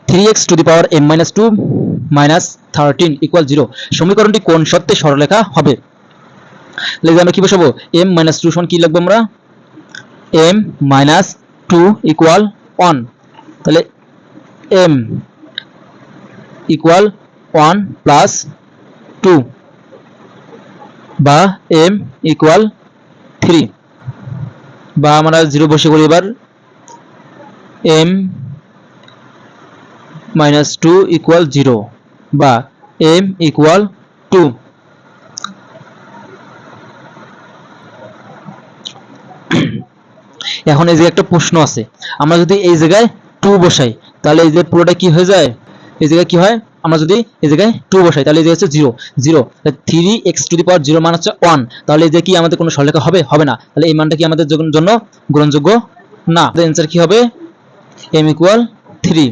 3x to the power m minus 2 minus 13 equal 0 সমীকরণটি কোন শর্তে সরলরেখা হবে? তাহলে আমরা কি বসাবো? m মাইনাস 2 সমান কি লিখবো আমরা? m minus 2 equal 1। তাহলে m ইকুয়াল 1 প্লাস 2 বা m ইকুয়াল 3 বা আমরা 0 বসে করি এবার m মাইনাস 2 ইকুয়াল 0 বা m ইকুয়াল 2। এখন এই যে একটা প্রশ্ন আছে, আমরা যদি এই জায়গায় 2 বসাই তাহলে এই যে পুরোটা কি হয়ে যায়? এই জায়গায় কি হয়? আমরা যদি এই জায়গায় 2 বসাই তাহলে এই যে হচ্ছে 0 0 3x টু দি পাওয়ার 0 মান হচ্ছে 1, তাহলে এই যে কি আমাদের কোনো সরলরেখা হবে? হবে না। তাহলে এই মানটা কি আমাদের জন্য গ্রহণযোগ্য না। আমাদের অ্যানসার কি হবে? m equal 3।